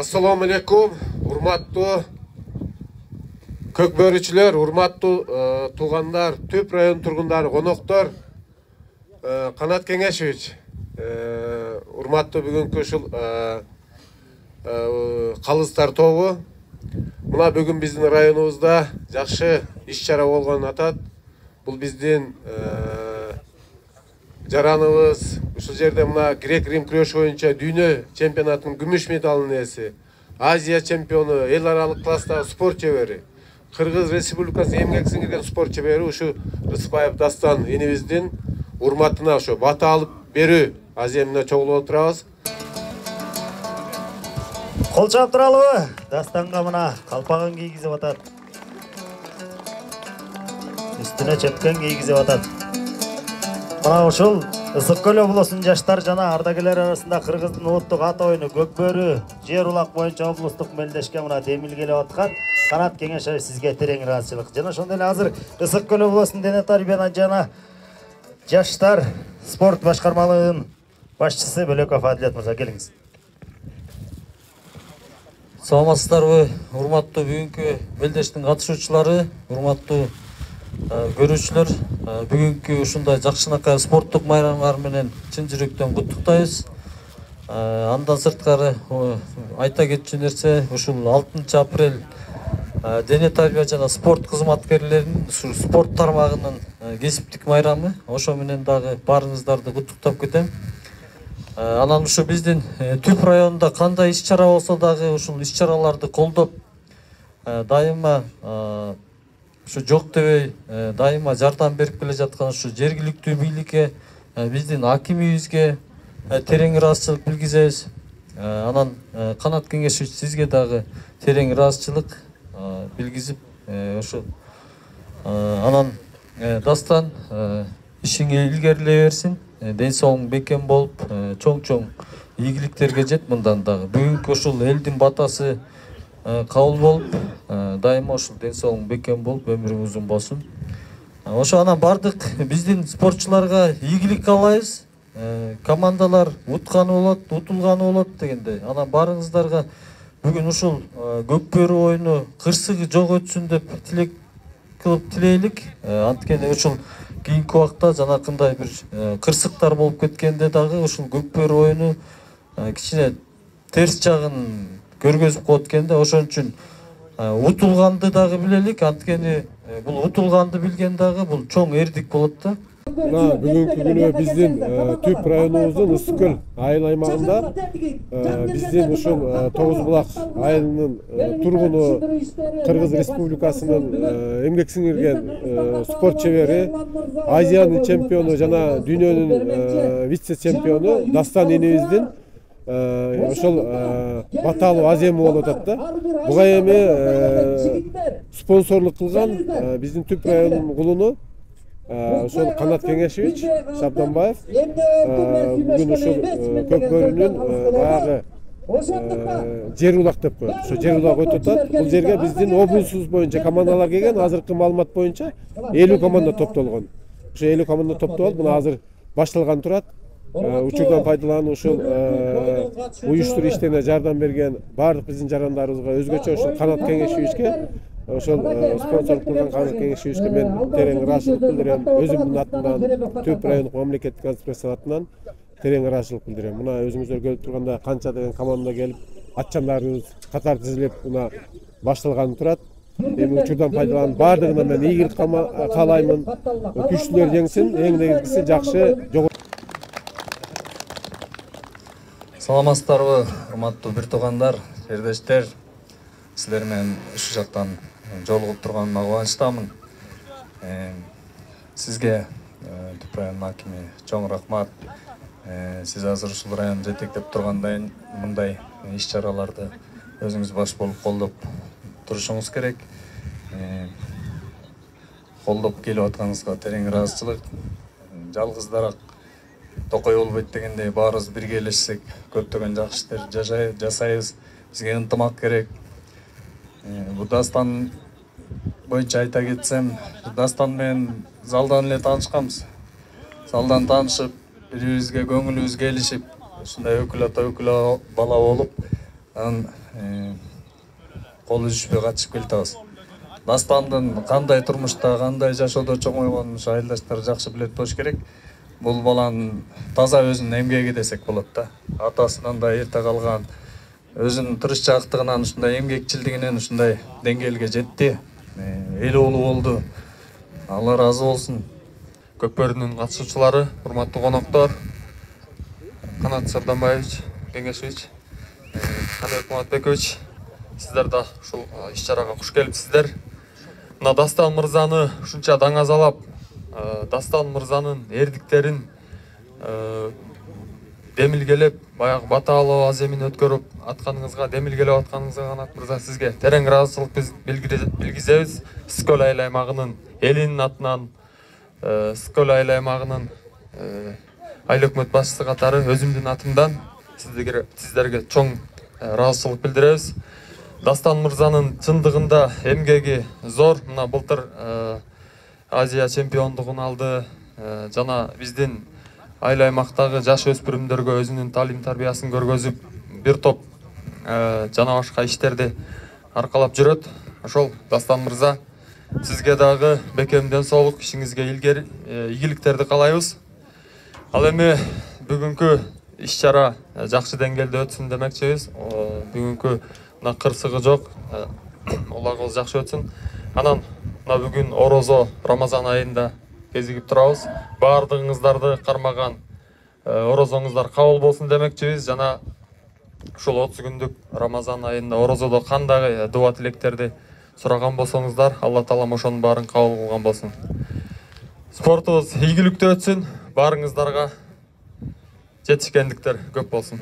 Assalamu alaikum, урматтуу көкбөрүчүлөр, урматтуу туугандар, Түп район тургундары, коноктор, Канат Кеңешевич, урматтуу бүгүнкү ушул калыстар тобу. Мына бүгүн биздин районубузда жакшы иш-чара болгонун атат. Бул биздин жараныбыз. Ушул жерде мына грек-рим күрөшү боюнча дүйнө чемпионатынын күмүш медалынын ээси, Азия чемпиону, эл аралык класстагы спорт чебери, Кыргыз Республикасынын эмгек сиңирген спорт чебери ушу Рыспаев Дастан энибиздин урматына ошо бата алып берүү аземине чогулуп отурабыз. Кол чаап туралыбы? Дастанга мына калпагын кийгизип атат. Үстүнө чепкен кийгизип атат. Мына ушул Ысык көл облусунун жаштар жана ардагерлер арасында Кыргыздын улуттук ат оюну көкбөрү жер улак боюнча облустук мелдешке мына демилгелеп аткан Канат Кеңешевич сизге терең ыраазычылык. Жана ошондой эле азыр Ысык көл облусунун дене тарбия жана жаштар спорт башкармалыгынын башчысы Бөлеков Адилет мырза, келиңиз. Саламатсыздарбы, урматтуу бүгүнкү мелдештин катышуучулары, урматтуу көрүүчүлөр, бүгүнкү ушундай жакшынакай спорттук майрамдар менен чын жүрөктөн куттуктайбыз. Андан сырткары айта кетчү нерсе, ушул 6 апрель дене тарбия жана спорт кызматкерлеринин ушул спорт тармагынын кесиптик майрамы. Ошо менен дагы баарыңыздарды куттуктап кетем. Анан ушу биздин Түп районунда кандай иш-чара болсо дагы ушул иш-чараларды колдоп, дайыма ушу жок дебей, дайыма жардам берип келе жаткан ушу жергиликтүү бийликке, биздин акимибизге терең ыраазычылык билгизебиз. Анан Канат Кеңешевич сизге дагы терең ыраазычылык билгизип, ошо анан Дастан ишиңи илгерилей берсин. Ден соолугуң бекем болуп, чоң-чоң ийгиликтерге жет мындан дагы. Бүгүнкү ушул элдин батасы кабыл болуп, дайыма ушул ден соолугуң бекем болуп, өмүрүң узун болсун. Ошо анан бардык биздин спортчуларга ийгилик каалайбыз. Командалар утканы болот, утулганы болот дегендей. Анан баарыңыздарга бүгүн ушул көкбөрү оюну кырсыгы жок өтсүн деп тилек кылып тилейлик. Анткени ушул кийинки убакта жанакындай бир кырсыктар болуп кеткенде дагы ушул көкбөрү оюну кичине терс жагын көргөзүп коет экенде. Ошон үчүн утулганды дагы билелик. Анткени бул утулганды билген дагы бул чоң эрдик болот да. Мына бүгүнкү күнү биздин Түп районубуздун Ысык көл айыл аймагында биздин ушул Тогуз булак айылынын тургуну, Кыргыз Республикасынын эмгек сиңирген спорт чебери, Азиянын чемпиону жана дүйнөнүн вице чемпиону Дастан энебиздин ошол бата алуу аземи болуп атат да. Буга эми спонсорлук кылган биздин Түп районунун кулуну ошол Канат Кеңешевич Шабданбаев бүгүн ушул көкбөрүнүн баягы жер улак деп коет. Ошо жер улак өтүп атат. Бул жерге биздин облусубуз боюнча командалар келген. Азыркы маалымат боюнча 50 команда топтолгон. Ошо 50 команда топтолуп, мына азыр башталган турат. Учурдан пайдаланып ушул уюштуруу иштерине жардам берген баардык биздин жарандарыбызга, өзгөчө ушул Канат Кеңешевичке, ошол спонсорлук кылган Канат Кеңешевичке мен терең ыраазычылык билдирем. Өзүмдүн атымдан, Түп райондук мамлекеттик администрациянын атынан терең ыраазычылык билдирем. Мына өзүңүздөр көрүп тургандай канча деген команда келип, атчандарыбыз катар тизилип мына башталган турат. Эми учурдан пайдаланып баардыгына мен ийгилик каалаймын. Күчтүүлөр жеңсин, эң негизгиси жакшы жоготуу. Саламатсыздарбы, урматтуу бир туугандар, жердештер. Силер менен ушу жактан жолугуп турганыма кубанычтамын. Сизге Түп районунун акими чоң рахмат. Сиз азыр ушул район жетектеп тургандай мындай иш-чараларды өзүңүз баш болуп колдоп турушуңуз керек. Колдоп келип атканыңызга терең ыраазычылык. Жалгыздарак токой болбойт дегендей баарыбыз биргелешсек көптөгөн жакшы иштер жасайбыз. Бизге ынтымак керек. Бул Дастан боюнча айта кетсем, Дастан менен залдан эле таанышканбыз. Залдан таанышып, бирибизге көңүлүбүз келишип, ушундай өкүл ата өкүл бала болуп, анан кол үзүшпөй катышып келатабыз. Дастандын кандай турмушта, кандай жашоодо чоңойгонун айылдаштар жакшы билет болуш керек. Бул баланын таза өзүнүн эмгеги десек болот да. Атасынан да эрте калган, өзүнүн тырышчаактыгынан, ушундай эмгекчилдигинен ушундай деңгээлге жетти. Эл уулу болду. Алла разы болсун. Көкбөрүнүн катышуучулары, урматтуу коноктор, Канат Сарданбаевич, Кеңешевич, Канат Муратбекович, сиздер да ушул иш-чарага куш келипсиздер. Мына Дастан мырзаны ушунча даңазалап, Дастан мырзанын эрдиктерин демилгелеп, баягы баталоо аземин өткөрүп атканыңызга, демилгелеп атканыңызга Канат мырза сизге терең ыраазычылык билгизебиз. Скөл айыл аймагынын элинин атынан, Скөл айыл аймагынын айыл өкмөт башчысы катары өзүмдүн атымдан сиздерге чоң ыраазычылык билдиребиз. Дастан мырзанын чындыгында эмгеги зор. Мына былтыр Азия чемпиондугун алды. Жана биздин айыл аймактагы жаш өспүрүмдөргө өзүнүн талим тарбиясын көргөзүп, бир топ жана башка иштерди аркалап жүрөт. Ошол Дастан мырза, сизге дагы бекемден соолук, ишиңизге ийгиликтерди каалайбыз. Ал эми бүгүнкү иш-чара жакшы деңгээлде өтсүн демекчибиз. Бүгүнкү мына кырсыгы жок, улагыбыз жакшы өтсүн. Анан мына бүгүн Орозо Рамазан айында кезигип турабыз. Баардыгыңыздарды кармаган орозоңуздар кабыл болсун демекчибиз. Жана ушул 30 күндүк Рамазан айында Орозодо кандай дуа тилектерди сураган болсоңуздар, Алла таалам ошонун баарын кабыл кылган болсун. Спортубуз ийгиликтүү өтсүн, баарыңыздарга жетишкендиктер көп болсун.